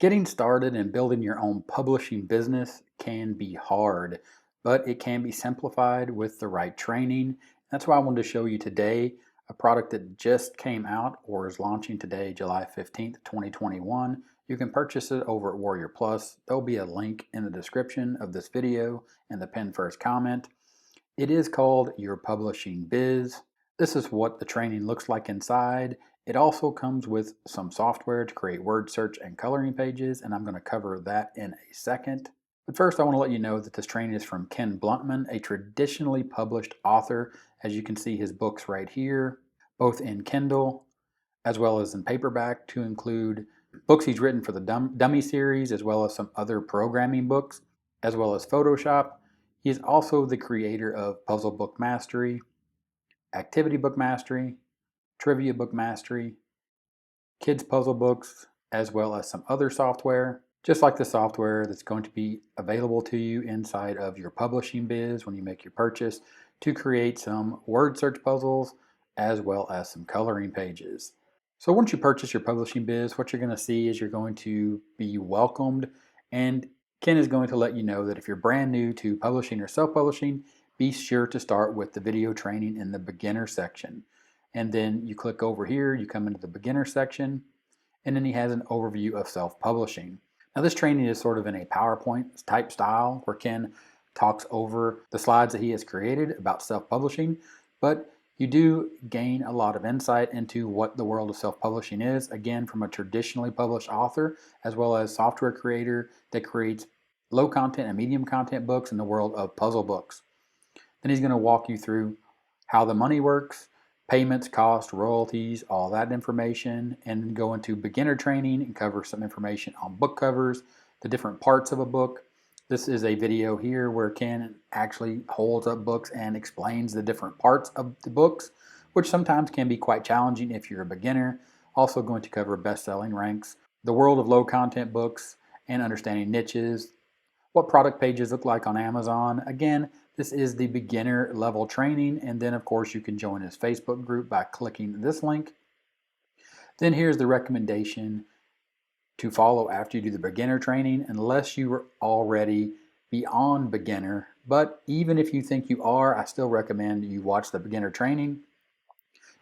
Getting started and building your own publishing business can be hard, but it can be simplified with the right training. That's why I wanted to show you today a product that just came out or is launching today, July 15th, 2021. You can purchase it over at Warrior Plus. There'll be a link in the description of this video and the pinned first comment. It is called Your Publishing Biz. This is what the training looks like inside. It also comes with some software to create word search and coloring pages, and I'm going to cover that in a second. But first, I want to let you know that this training is from Ken Bluntman, a traditionally published author. As you can see, his books right here, both in Kindle as well as in paperback, to include books he's written for the Dummy series, as well as some other programming books, as well as Photoshop. He is also the creator of Puzzle Book Mastery, Activity Book Mastery, Trivia Book Mastery, Kids Puzzle Books, as well as some other software, just like the software that's going to be available to you inside of your publishing biz when you make your purchase to create some word search puzzles as well as some coloring pages. So once you purchase your publishing biz, what you're going to see is you're going to be welcomed, and Ken is going to let you know that if you're brand new to publishing or self-publishing, be sure to start with the video training in the beginner section. And then you click over here, you come into the beginner section, and then he has an overview of self-publishing. Now this training is sort of in a PowerPoint type style where Ken talks over the slides that he has created about self-publishing, but you do gain a lot of insight into what the world of self-publishing is, again, from a traditionally published author, as well as software creator that creates low content and medium content books in the world of puzzle books. Then he's going to walk you through how the money works, payments, cost, royalties, all that information, and go into beginner training and cover some information on book covers, the different parts of a book. This is a video here where Ken actually holds up books and explains the different parts of the books, which sometimes can be quite challenging if you're a beginner. Also going to cover best-selling ranks, the world of low content books, and understanding niches, what product pages look like on Amazon. Again, this is the beginner level training, and then of course you can join his Facebook group by clicking this link. Then here's the recommendation to follow after you do the beginner training, unless you are already beyond beginner. But even if you think you are, I still recommend you watch the beginner training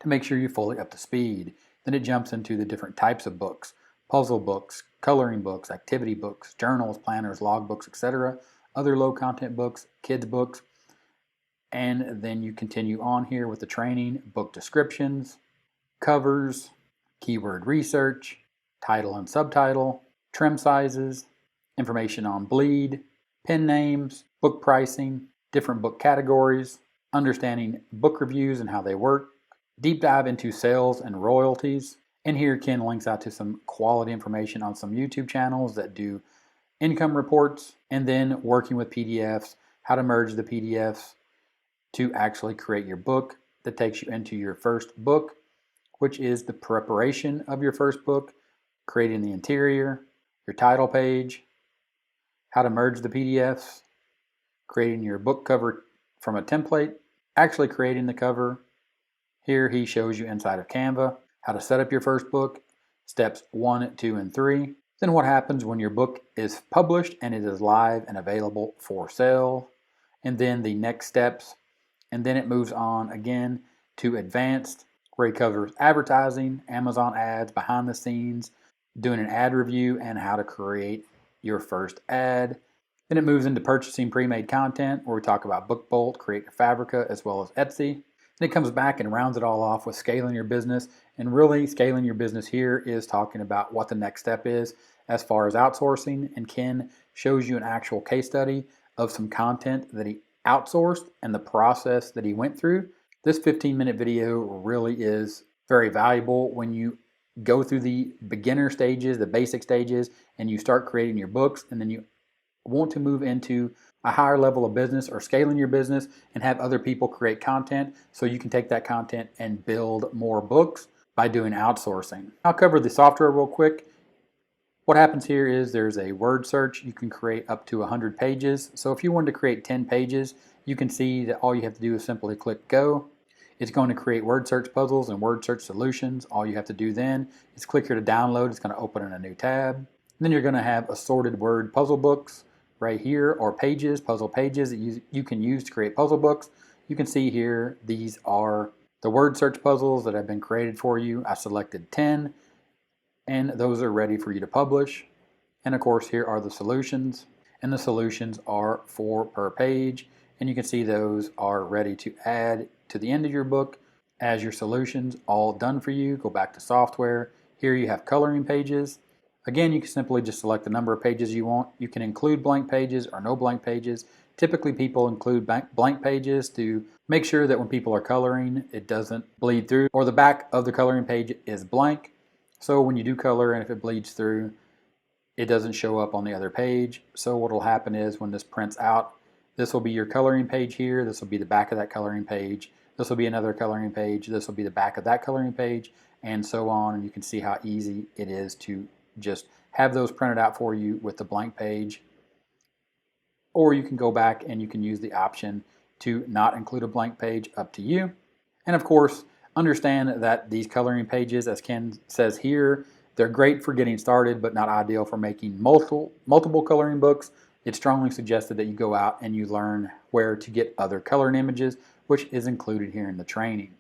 to make sure you're fully up to speed. Then it jumps into the different types of books: puzzle books, coloring books, activity books, journals, planners, logbooks, etc., other low content books, kids books. And then you continue on here with the training, book descriptions, covers, keyword research, title and subtitle, trim sizes, information on bleed, pen names, book pricing, different book categories, understanding book reviews and how they work, deep dive into sales and royalties. And here Ken links out to some quality information on some YouTube channels that do income reports, and then working with PDFs, how to merge the PDFs to actually create your book that takes you into your first book, which is the preparation of your first book, creating the interior, your title page, how to merge the PDFs, creating your book cover from a template, actually creating the cover. Here he shows you inside of Canva how to set up your first book, steps 1, 2, and 3. Then what happens when your book is published and it is live and available for sale, and then the next steps. And then it moves on again to advanced, where he covers advertising, Amazon ads, behind the scenes, doing an ad review, and how to create your first ad. Then it moves into purchasing pre-made content, where we talk about BookBolt, Create Fabrica, as well as Etsy. Then it comes back and rounds it all off with scaling your business. And really, scaling your business here is talking about what the next step is as far as outsourcing. And Ken shows you an actual case study of some content that he outsourced and the process that he went through. This 15-minute video really is very valuable when you go through the beginner stages, the basic stages, and you start creating your books, and then you want to move into a higher level of business or scaling your business and have other people create content so you can take that content and build more books by doing outsourcing. I'll cover the software real quick. What happens here is there's a word search. You can create up to 100 pages. So if you wanted to create 10 pages, you can see that all you have to do is simply click go. It's going to create word search puzzles and word search solutions. All you have to do then is click here to download. It's going to open in a new tab. Then you're going to have assorted word puzzle books right here, or pages, puzzle pages that you can use to create puzzle books. You can see here, these are the word search puzzles that have been created for you. I selected 10, and those are ready for you to publish. And of course, here are the solutions, and the solutions are 4 per page, and you can see those are ready to add to the end of your book as your solutions, all done for you. Go back to software. Here you have coloring pages. Again, you can simply just select the number of pages you want. You can include blank pages or no blank pages. Typically, people include blank pages to make sure that when people are coloring, it doesn't bleed through, or the back of the coloring page is blank. So when you do color and if it bleeds through, it doesn't show up on the other page. So what will happen is when this prints out, this will be your coloring page here. This will be the back of that coloring page. This will be another coloring page. This will be the back of that coloring page, and so on. And you can see how easy it is to just have those printed out for you with the blank page. Or you can go back and you can use the option to not include a blank page, up to you. And of course, understand that these coloring pages, as Ken says here, they're great for getting started, but not ideal for making multiple coloring books. It's strongly suggested that you go out and you learn where to get other coloring images, which is included here in the training.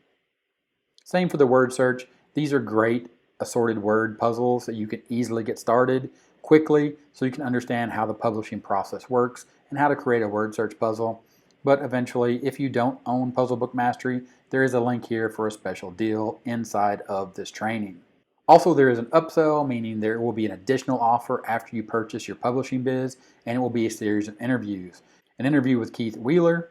Same for the word search. These are great assorted word puzzles that you can easily get started quickly, so you can understand how the publishing process works and how to create a word search puzzle. But eventually, if you don't own Puzzle Book Mastery, there is a link here for a special deal inside of this training. Also, there is an upsell, meaning there will be an additional offer after you purchase your publishing biz, and it will be a series of interviews. An interview with Keith Wheeler,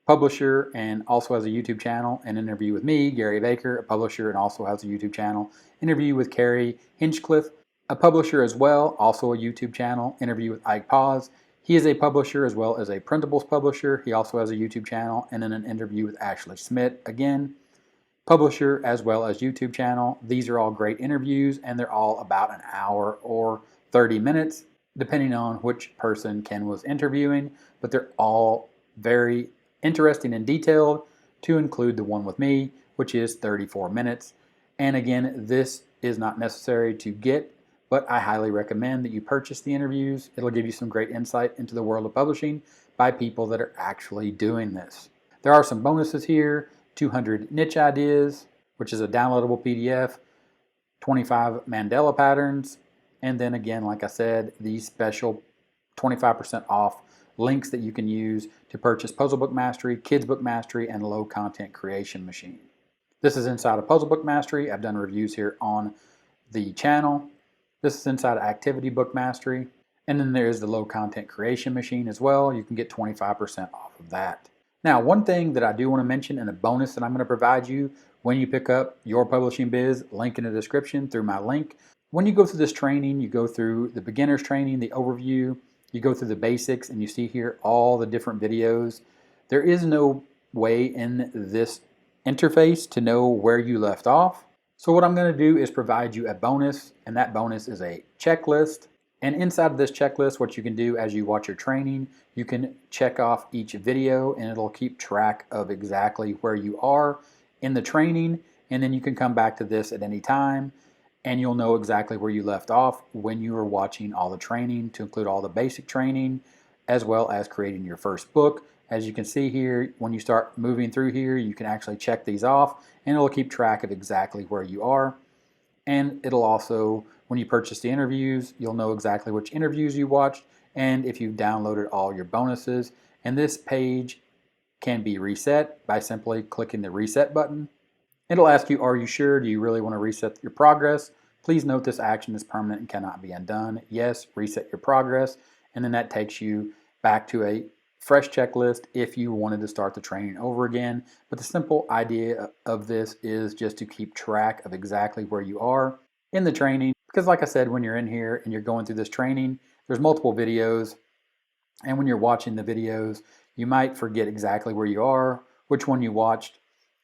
publisher and also has a YouTube channel, an interview with me, Gary Baker, a publisher and also has a YouTube channel, interview with Carrie Hinchcliffe, a publisher as well, also a YouTube channel, interview with Ike Paz. He is a publisher as well as a printables publisher. He also has a YouTube channel, and then an interview with Ashley Smith, again, publisher as well as YouTube channel. These are all great interviews, and they're all about an hour or 30 minutes, depending on which person Ken was interviewing, but they're all very interesting and detailed, to include the one with me, which is 34 minutes. And again, this is not necessary to get, but I highly recommend that you purchase the interviews. It'll give you some great insight into the world of publishing by people that are actually doing this. There are some bonuses here: 200 niche ideas, which is a downloadable PDF, 25 Mandela patterns, and then again, like I said, these special 25% off links that you can use to purchase Puzzle Book Mastery, Kids Book Mastery, and Low Content Creation Machine. This is inside of Puzzle Book Mastery. I've done reviews here on the channel. This is inside of Activity Book Mastery. And then there's the Low Content Creation Machine as well. You can get 25% off of that. Now, one thing that I do want to mention, and a bonus that I'm going to provide you when you pick up your publishing biz, link in the description through my link. When you go through this training, you go through the beginner's training, the overview, you go through the basics, and you see here all the different videos. There is no way in this interface to know where you left off. So what I'm going to do is provide you a bonus, and that bonus is a checklist. And inside of this checklist, what you can do as you watch your training, you can check off each video, and it'll keep track of exactly where you are in the training. And then you can come back to this at any time, and you'll know exactly where you left off when you were watching all the training, to include all the basic training, as well as creating your first book. As you can see here, when you start moving through here, you can actually check these off, and it'll keep track of exactly where you are. And it'll also, when you purchase the interviews, you'll know exactly which interviews you watched, and if you've downloaded all your bonuses. And this page can be reset by simply clicking the reset button. It'll ask you, are you sure? Do you really want to reset your progress? Please note this action is permanent and cannot be undone. Yes, reset your progress. And then that takes you back to a fresh checklist if you wanted to start the training over again. But the simple idea of this is just to keep track of exactly where you are in the training. Because like I said, when you're in here and you're going through this training, there's multiple videos. And when you're watching the videos, you might forget exactly where you are, which one you watched,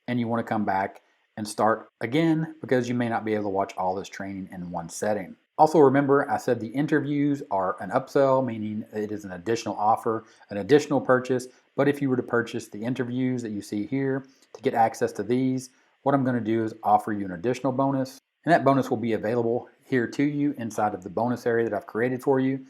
and you want to come back and start again because you may not be able to watch all this training in one setting. Also remember, I said the interviews are an upsell, meaning it is an additional offer, an additional purchase. But if you were to purchase the interviews that you see here to get access to these, what I'm going to do is offer you an additional bonus. And that bonus will be available here to you inside of the bonus area that I've created for you.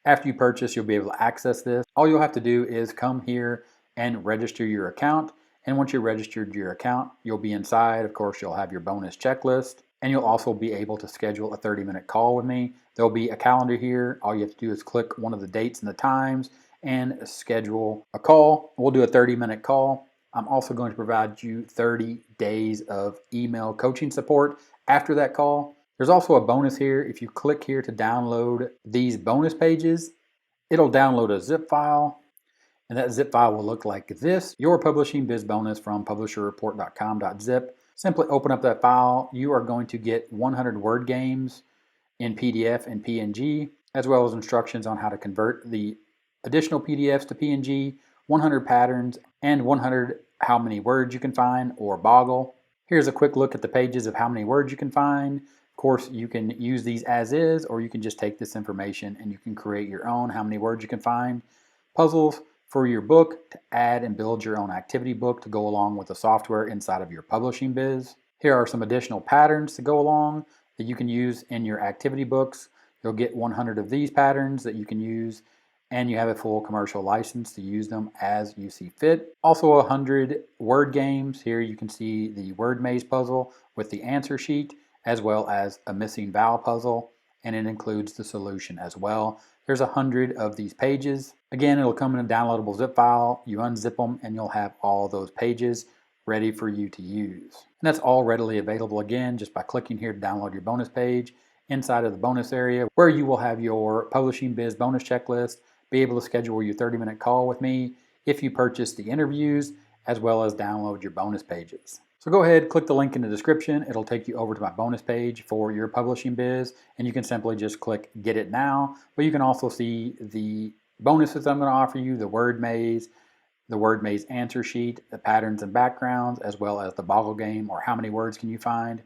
After you purchase, you'll be able to access this. All you'll have to do is come here and register your account. And once you're registered your account, you'll be inside. Of course, you'll have your bonus checklist, and you'll also be able to schedule a 30-minute call with me. There'll be a calendar here. All you have to do is click one of the dates and the times and schedule a call. We'll do a 30-minute call. I'm also going to provide you 30 days of email coaching support after that call. There's also a bonus here. If you click here to download these bonus pages, it'll download a zip file, and that zip file will look like this: your publishing biz bonus from publisherreport.com.zip. Simply open up that file. You are going to get 100 word games in PDF and PNG, as well as instructions on how to convert the additional PDFs to PNG, 100 patterns, and 100 how many words you can find, or Boggle. Here's a quick look at the pages of how many words you can find. Of course, you can use these as is, or you can just take this information and you can create your own how many words you can find. Puzzles for your book to add and build your own activity book to go along with the software inside of your publishing biz. Here are some additional patterns to go along that you can use in your activity books. You'll get 100 of these patterns that you can use, and you have a full commercial license to use them as you see fit. Also 100 word games. Here you can see the word maze puzzle with the answer sheet, as well as a missing vowel puzzle, and it includes the solution as well. There's 100 of these pages. Again, it'll come in a downloadable zip file. You unzip them and you'll have all those pages ready for you to use. And that's all readily available again just by clicking here to download your bonus page inside of the bonus area, where you will have your publishing biz bonus checklist, be able to schedule your 30-minute call with me if you purchase the interviews, as well as download your bonus pages. So go ahead, click the link in the description. It'll take you over to my bonus page for your publishing biz, and you can simply just click Get It Now. But you can also see the bonuses I'm going to offer you: the word maze answer sheet, the patterns and backgrounds, as well as the Boggle game, or how many words can you find.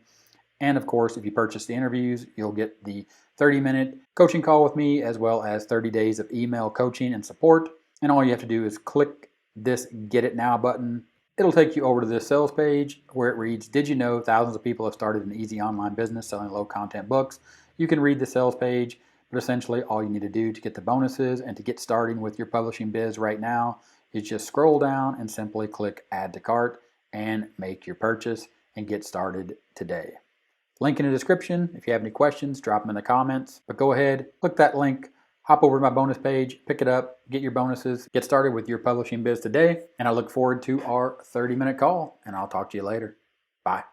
And of course, if you purchase the interviews, you'll get the 30-minute coaching call with me, as well as 30 days of email coaching and support. And all you have to do is click this Get It Now button. It'll take you over to this sales page where it reads, "Did you know thousands of people have started an easy online business selling low content books?" You can read the sales page, but essentially all you need to do to get the bonuses and to get starting with your publishing biz right now is just scroll down and simply click Add to Cart and make your purchase and get started today. Link in the description. If you have any questions, drop them in the comments. But go ahead, click that link, hop over to my bonus page, pick it up, get your bonuses, get started with your publishing biz today. And I look forward to our 30-minute call, and I'll talk to you later. Bye.